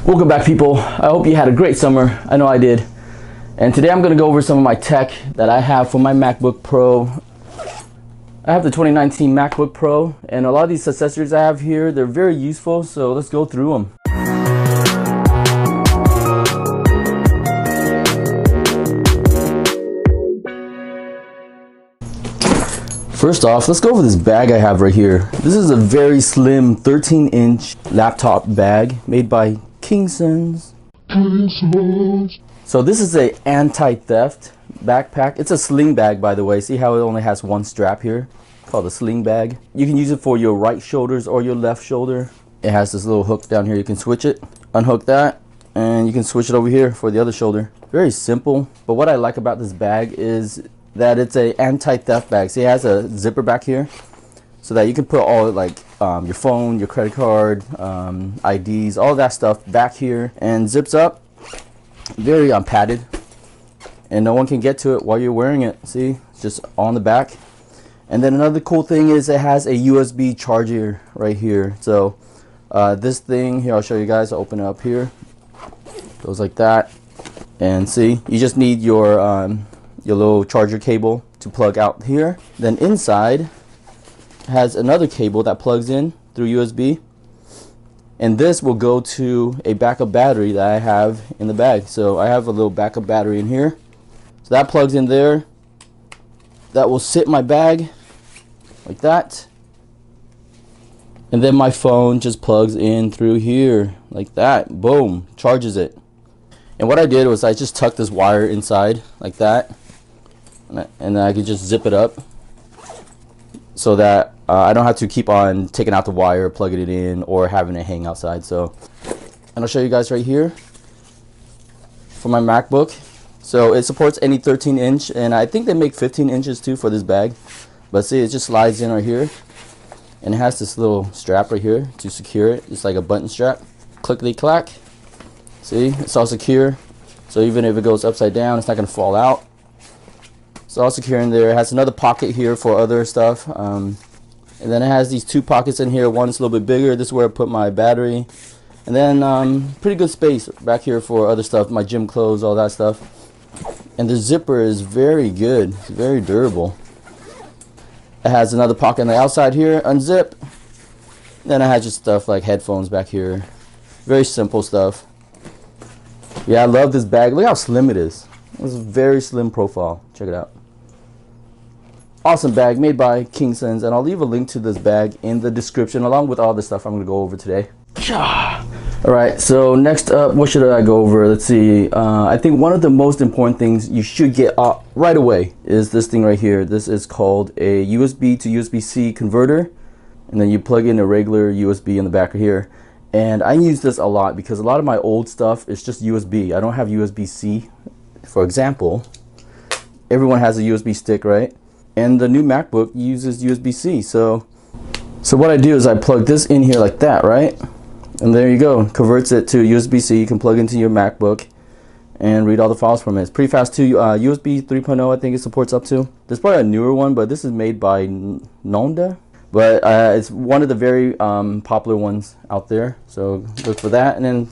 Welcome back, people. I hope you had a great summer. I know I did. And today I'm going to go over some of my tech that I have for my MacBook Pro. I have the 2019 MacBook Pro, and a lot of these accessories I have here, they're very useful, so let's go through them. First off, let's go over this bag I have right here. This is a very slim 13-inch laptop bag made by Kingsons. So this is a anti-theft backpack. It's a sling bag, by the way. See how it only has one strap here? Called a sling bag. You can use it for your right shoulders or your left shoulder. It has this little hook down here. You can switch it, unhook that, and you can switch it over here for the other shoulder. Very simple. But what I like about this bag is that it's a anti-theft bag. See, it has a zipper back here so that you can put all like your phone, your credit card, IDs, all that stuff back here, and zips up. Very padded, and no one can get to it while you're wearing it. See, it's just on the back. And then another cool thing is it has a USB charger right here. So this thing here, I'll show you guys. I'll open it up here. Goes like that, and see, you just need your little charger cable to plug out here. Then inside has another cable that plugs in through USB, and this will go to a backup battery that I have in the bag. So I have a little backup battery in here, so that plugs in there. That will sit in my bag like that, and then my phone just plugs in through here like that. Boom, charges it. And what I did was I just tucked this wire inside like that, and then I could just zip it up so that I don't have to keep on taking out the wire, plugging it in, or having it hang outside. So, and I'll show you guys right here for my MacBook. So it supports any 13-inch, and I think they make 15 inches too for this bag. But see, it just slides in right here, and it has this little strap right here to secure it. It's like a button strap. Clickety clack. See, it's all secure. So even if it goes upside down, it's not going to fall out. It's all secure in there. It has another pocket here for other stuff. And then it has these two pockets in here. One is a little bit bigger. This is where I put my battery. And then pretty good space back here for other stuff, my gym clothes, all that stuff. And the zipper is very good. It's very durable. It has another pocket on the outside here. Unzip. Then it has just stuff like headphones back here. Very simple stuff. Yeah, I love this bag. Look how slim it is. It's a very slim profile. Check it out. Awesome bag made by Kingsons, and I'll leave a link to this bag in the description along with all the stuff I'm going to go over today. Alright, so next up, what should I go over? Let's see. I think one of the most important things you should get right away is this thing right here. This is called a USB to USB-C converter, and then you plug in a regular USB in the back here. And I use this a lot because a lot of my old stuff is just USB. I don't have USB-C. For example, everyone has a USB stick, right? And the new MacBook uses USB-C. So what I do is I plug this in here like that, right? And there you go. Converts it to USB-C. You can plug into your MacBook and read all the files from it. It's pretty fast too. USB 3.0 I think it supports up to. There's probably a newer one, but this is made by Nonda. But it's one of the very popular ones out there. So look for that. And then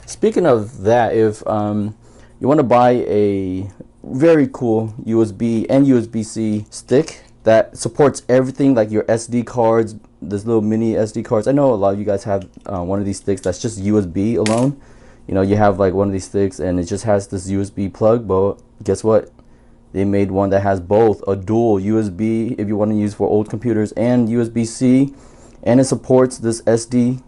speaking of that, if you want to buy a very cool USB and USB-C stick that supports everything, like your SD cards, this little mini SD cards. I know a lot of you guys have one of these sticks that's just USB alone. You know, you have like one of these sticks and it just has this USB plug, but guess what? They made one that has both, a dual USB if you want to use for old computers and USB-C, and it supports this SD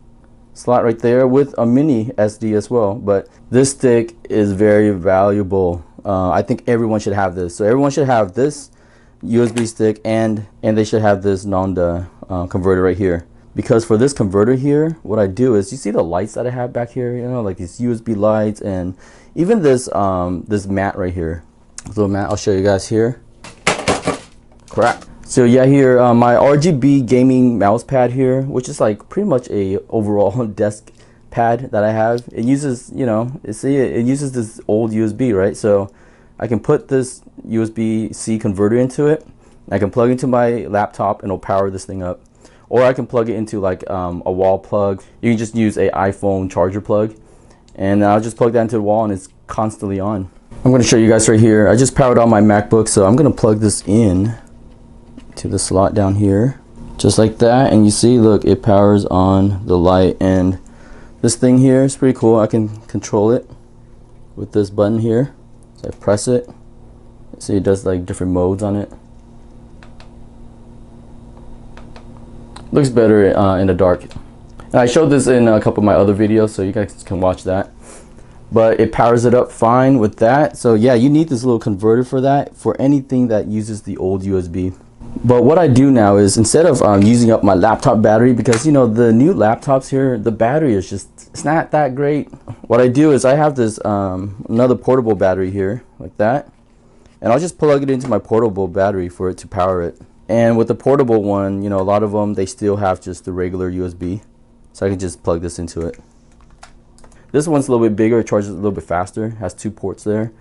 slot right there with a mini SD as well. But this stick is very valuable. I think everyone should have this. So everyone should have this USB stick, and they should have this Nonda converter right here. Because for this converter here, what I do is, you see the lights that I have back here, you know, like these USB lights, and even this this mat right here. This little mat, I'll show you guys here. Crap. So yeah, here my RGB gaming mouse pad here, which is like pretty much a overall desk pad that I have. It uses, you know, see, it uses this old USB, right? So I can put this USB-C converter into it. I can plug into my laptop and it'll power this thing up. Or I can plug it into like a wall plug. You can just use a iPhone charger plug and I'll just plug that into the wall and it's constantly on. I'm going to show you guys right here. I just powered on my MacBook, so I'm going to plug this in to the slot down here, just like that, and you see, look, it powers on the light. And this thing here is pretty cool. I can control it with this button here. So I press it. See, it does like different modes on it. Looks better in the dark. And I showed this in a couple of my other videos, so you guys can watch that. But it powers it up fine with that. So yeah, you need this little converter for that, for anything that uses the old USB. But what I do now is, instead of using up my laptop battery, because you know the new laptops here, the battery is just, it's not that great. What I do is I have this another portable battery here, like that, and I'll just plug it into my portable battery for it to power it. And with the portable one, you know, a lot of them, they still have just the regular USB, so I can just plug this into it. This one's a little bit bigger, it charges a little bit faster, has 2 ports there.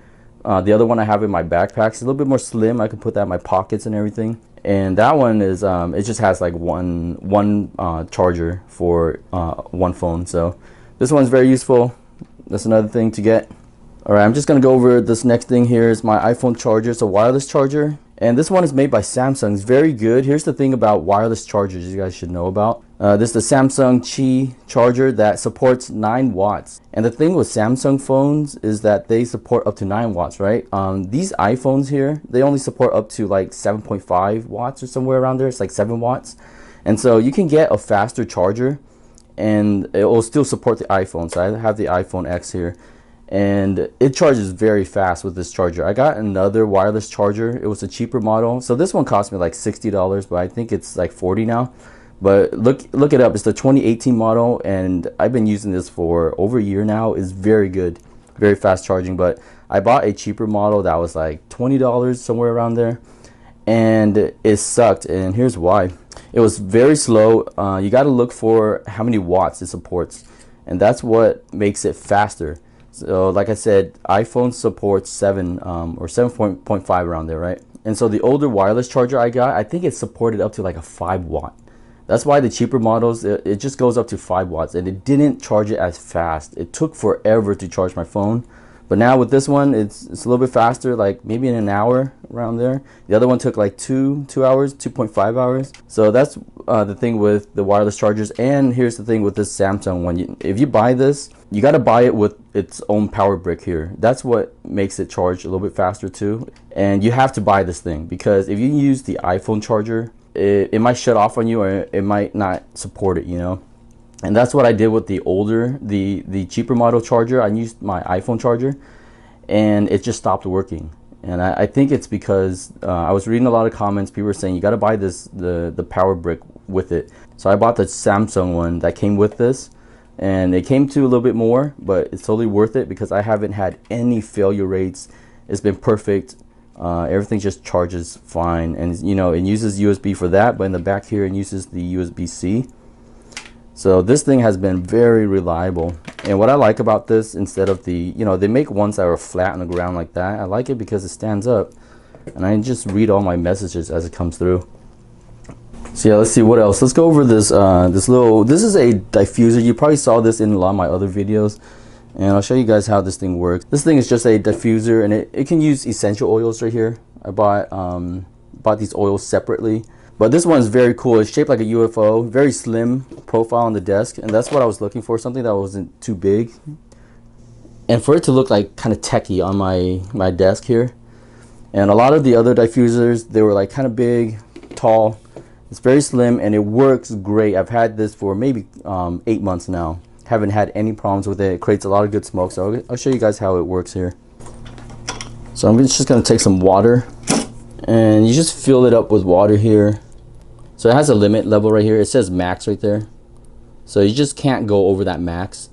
The other one I have in my backpack is a little bit more slim. I can put that in my pockets and everything. And that one is it just has like one charger for one phone. So this one's very useful. That's another thing to get. All right, I'm just gonna go over this next thing here. Is my iPhone charger. It's a wireless charger, and this one is made by Samsung. It's very good. Here's the thing about wireless chargers you guys should know about. This is the Samsung Qi charger that supports 9 watts. And the thing with Samsung phones is that they support up to 9 watts, right? These iPhones here, they only support up to like 7.5 watts or somewhere around there. It's like 7 watts. And so you can get a faster charger and it will still support the iPhone. So I have the iPhone X here, and it charges very fast with this charger. I got another wireless charger. It was a cheaper model. So this one cost me like $60, but I think it's like $40 now. But look it up. It's the 2018 model, and I've been using this for over a year now. It's very good, very fast charging. But I bought a cheaper model that was like $20, somewhere around there, and it sucked. And here's why. It was very slow. You got to look for how many watts it supports, and that's what makes it faster. So like I said, iPhone supports 7 or 7.5 around there, right? And so the older wireless charger I got, I think it supported up to like a 5 watt. That's why the cheaper models, it just goes up to 5 watts, and it didn't charge it as fast. It took forever to charge my phone. But now with this one, it's a little bit faster, like maybe in an hour around there. The other one took like 2 hours, 2.5 hours. So that's the thing with the wireless chargers. And here's the thing with this Samsung one. If you buy this, you got to buy it with its own power brick here. That's what makes it charge a little bit faster too. And you have to buy this thing, because if you use the iPhone charger, it might shut off on you, or it might not support it, you know. And that's what I did with the older, the cheaper model charger. I used my iPhone charger, and it just stopped working. And I think it's because I was reading a lot of comments. People were saying you got to buy the power brick with it. So I bought the Samsung one that came with this, and it came to a little bit more, but it's totally worth it because I haven't had any failure rates. It's been perfect. Everything just charges fine, and you know, it uses USB for that, but in the back here it uses the USB-C. So this thing has been very reliable. And what I like about this, instead of the, you know, they make ones that are flat on the ground like that, I like it because it stands up and I just read all my messages as it comes through. So yeah, let's see what else. Let's go over this this is a diffuser. You probably saw this in a lot of my other videos, and I'll show you guys how this thing works. This thing is just a diffuser, and it can use essential oils right here. I bought these oils separately. But this one's very cool. It's shaped like a UFO, very slim profile on the desk, and that's what I was looking for, something that wasn't too big. And for it to look like kind of techy on my desk here. And a lot of the other diffusers, they were like kind of big, tall. It's very slim, and it works great. I've had this for maybe 8 months now. Haven't had any problems with it. It creates a lot of good smoke, so I'll show you guys how it works here. So I'm just gonna take some water, and you just fill it up with water here. So it has a limit level right here. It says max right there. So you just can't go over that max.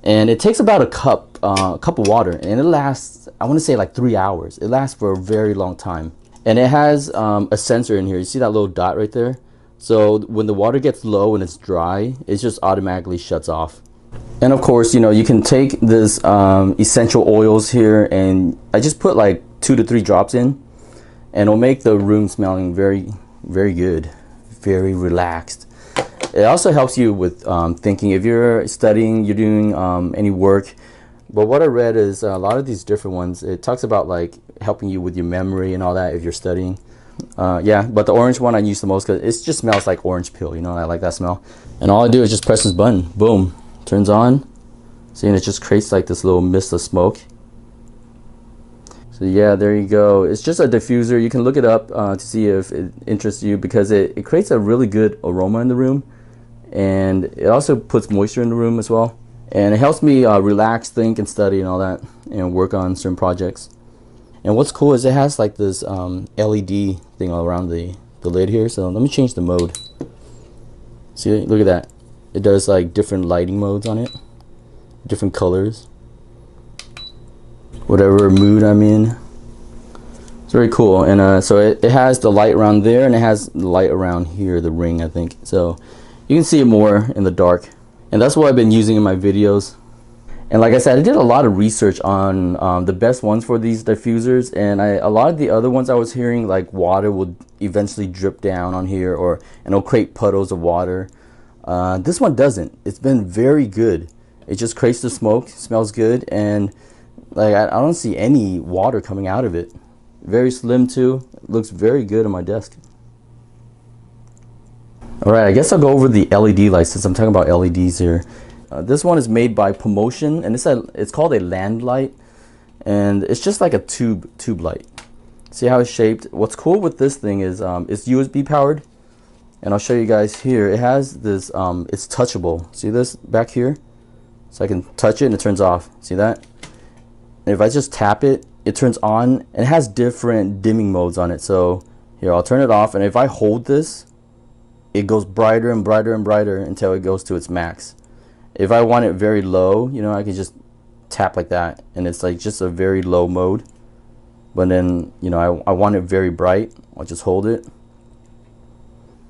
And it takes about a cup of water, and it lasts, I want to say like 3 hours. It lasts for a very long time. And it has a sensor in here. You see that little dot right there? So when the water gets low and it's dry, it just automatically shuts off. And of course, you know, you can take this essential oils here, and I just put like 2 to 3 drops in, and it'll make the room smelling very, very good, very relaxed. It also helps you with thinking. If you're studying, you're doing any work. But what I read is a lot of these different ones, it talks about like helping you with your memory and all that if you're studying. Yeah, but the orange one I use the most because it just smells like orange peel, you know, I like that smell. And all I do is just press this button, boom, turns on. See, and it just creates like this little mist of smoke. So yeah, there you go. It's just a diffuser. You can look it up to see if it interests you, because it creates a really good aroma in the room, and it also puts moisture in the room as well. And it helps me relax, think, and study and all that, and work on certain projects. And what's cool is it has like this LED thing all around the lid here. So let me change the mode. See, look at that. It does like different lighting modes on it, different colors, whatever mood I'm in. It's very cool. And so it has the light around there, and it has the light around here, the ring, I think. So you can see it more in the dark. And that's what I've been using in my videos. And like I said, I did a lot of research on the best ones for these diffusers, and a lot of the other ones I was hearing, like water would eventually drip down on here, and it'll create puddles of water. This one doesn't. It's been very good. It just creates the smoke, smells good, and like I don't see any water coming out of it. Very slim too. It looks very good on my desk. Alright, I guess I'll go over the LED lights since I'm talking about LEDs here. This one is made by Promotion, and it's called a land light, and it's just like a tube light. See how it's shaped? What's cool with this thing is it's USB powered, and I'll show you guys here. It has this, it's touchable. See this back here? So I can touch it and it turns off. See that? And if I just tap it, it turns on, and it has different dimming modes on it. So here, I'll turn it off, and if I hold this, it goes brighter and brighter and brighter until it goes to its max. If I want it very low, you know, I can just tap like that, and it's like just a very low mode. But then, you know, I want it very bright, I'll just hold it.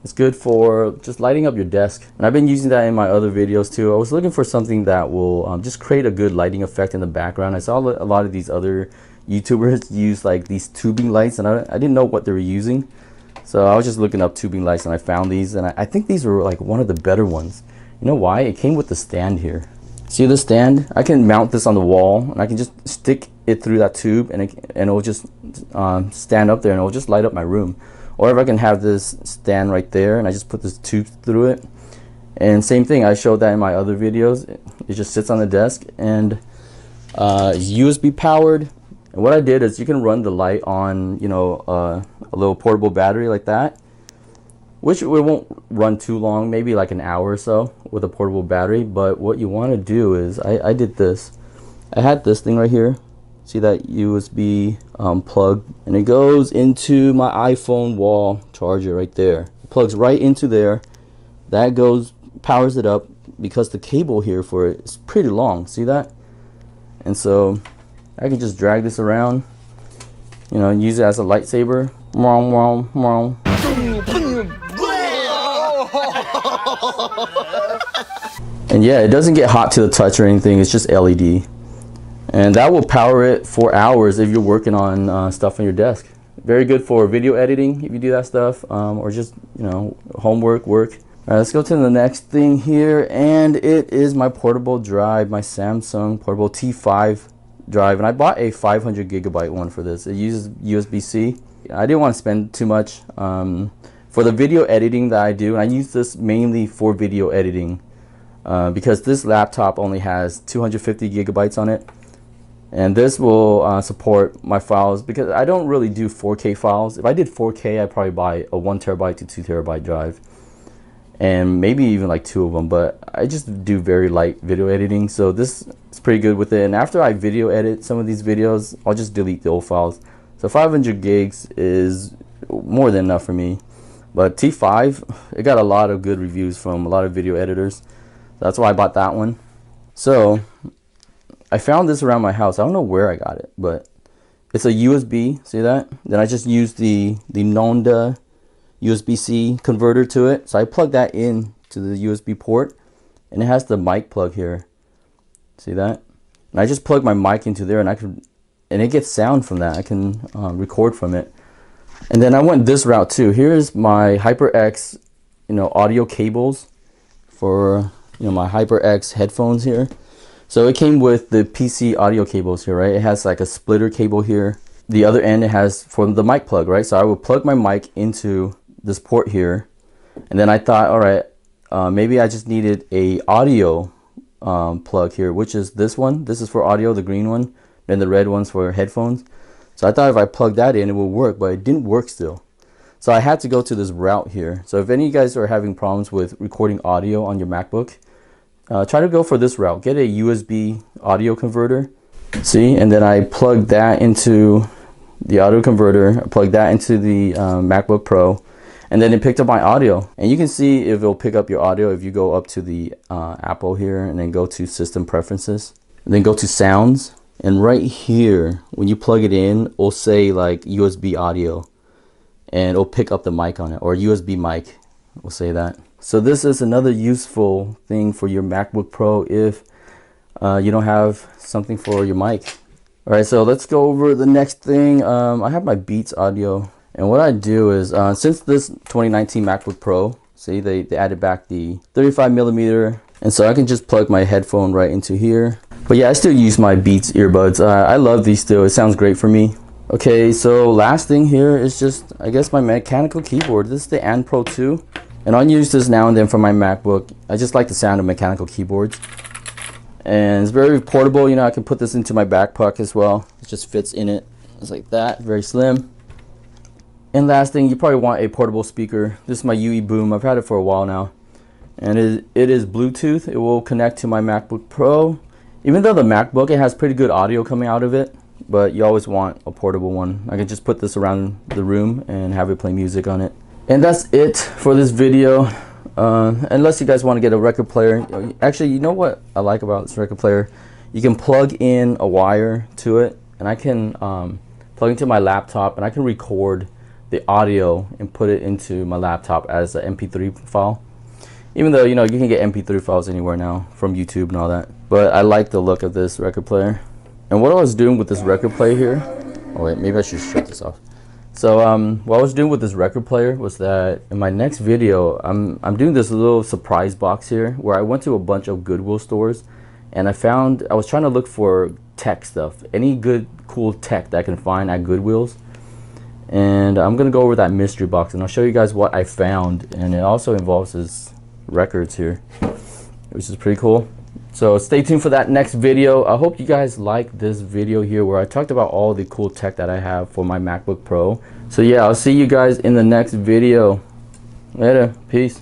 It's good for just lighting up your desk, and I've been using that in my other videos too. I was looking for something that will just create a good lighting effect in the background. I saw a lot of these other YouTubers use like these tubing lights, and I didn't know what they were using. So I was just looking up tubing lights, and I found these, and I think these were like one of the better ones. You know why? It came with the stand here. See the stand? I can mount this on the wall, and I can just stick it through that tube, and it'll just stand up there, and it'll just light up my room. Or if I can have this stand right there, and I just put this tube through it. And same thing, I showed that in my other videos. It just sits on the desk, and it's USB powered. And what I did is you can run the light on, you know, a little portable battery like that, which it won't run too long, maybe like an hour or so with a portable battery. But what you want to do is, I did this. I had this thing right here. See that USB plug, and it goes into my iPhone wall charger right there. It plugs right into there. That goes, powers it up, because the cable here for it is pretty long. See that? And so I can just drag this around, you know, and use it as a lightsaber. And yeah, it doesn't get hot to the touch or anything. It's just LED. And that will power it for hours if you're working on stuff on your desk. Very good for video editing if you do that stuff, or just, you know, homework, work. All right, let's go to the next thing here, and it is my portable drive, my Samsung portable T5 drive, and I bought a 500 gigabyte one for this. It uses USB-C. I didn't want to spend too much for the video editing that I do, and I use this mainly for video editing because this laptop only has 250 gigabytes on it. And this will support my files, because I don't really do 4K files. If I did 4K, I'd probably buy a 1 terabyte to 2 terabyte drive, and maybe even like 2 of them. But I just do very light video editing, so this is pretty good with it. And after I video edit some of these videos, I'll just delete the old files. So 500 gigs is more than enough for me. But T5, it got a lot of good reviews from a lot of video editors. That's why I bought that one. So I found this around my house. I don't know where I got it, but it's a USB. See that? Then I just used the Nonda USB-C converter to it. So I plugged that in to the USB port, and it has the mic plug here. See that? And I just plug my mic into there, and it gets sound from that. I can record from it. And then I went this route too. Here's my HyperX, you know, audio cables. for my HyperX headphones here. So it came with the PC audio cables here, right? It has like a splitter cable here. The other end it has for the mic plug, right? So I would plug my mic into this port here, and then I thought, all right, maybe I just needed a audio plug here, which is this one. This is for audio, the green one, and the red one's for headphones. So I thought if I plug that in, it would work, but it didn't work still. So I had to go to this route here. So if any of you guys are having problems with recording audio on your MacBook, try to go for this route. Get a USB audio converter. See, and then I plugged that into the audio converter. I plugged that into the MacBook Pro, and then it picked up my audio. And you can see if it'll pick up your audio if you go up to the Apple here and then go to System Preferences, and then go to Sounds. And right here, when you plug it in, it'll say like USB audio, and it'll pick up the mic on it, or USB mic, we'll say that. So this is another useful thing for your MacBook Pro if you don't have something for your mic. All right, so let's go over the next thing. I have my Beats audio, and what I do is since this 2019 MacBook Pro, see they added back the 35mm, and so I can just plug my headphone right into here. But yeah, I still use my Beats earbuds. I love these still. It sounds great for me. Okay, so last thing here is just, I guess, my mechanical keyboard. This is the AND Pro 2, and I'll use this now and then for my MacBook. I just like the sound of mechanical keyboards, and it's very portable. I can put this into my back pocket as well. It just fits in it. It's like that, very slim. And last thing, you probably want a portable speaker. This is my UE Boom. I've had it for a while now, and it is Bluetooth. It will connect to my MacBook Pro. Even though the MacBook, it has pretty good audio coming out of it, but you always want a portable one. I can just put this around the room and have it play music on it. And that's it for this video. Unless you guys want to get a record player. Actually, you know what I like about this record player? You can plug in a wire to it, and I can plug into my laptop, and I can record the audio and put it into my laptop as an MP3 file. Even though, you can get MP3 files anywhere now from YouTube and all that. But I like the look of this record player. And what I was doing with this record player here, oh wait, maybe I should shut this off. So what I was doing with this record player was that in my next video, I'm doing this little surprise box here where I went to a bunch of Goodwill stores, and I was trying to look for tech stuff, any good cool tech that I can find at Goodwill's. And I'm gonna go over that mystery box, and I'll show you guys what I found. And it also involves his records here, which is pretty cool. So stay tuned for that next video. I hope you guys like this video here where I talked about all the cool tech that I have for my MacBook Pro. So yeah, I'll see you guys in the next video. Later, peace.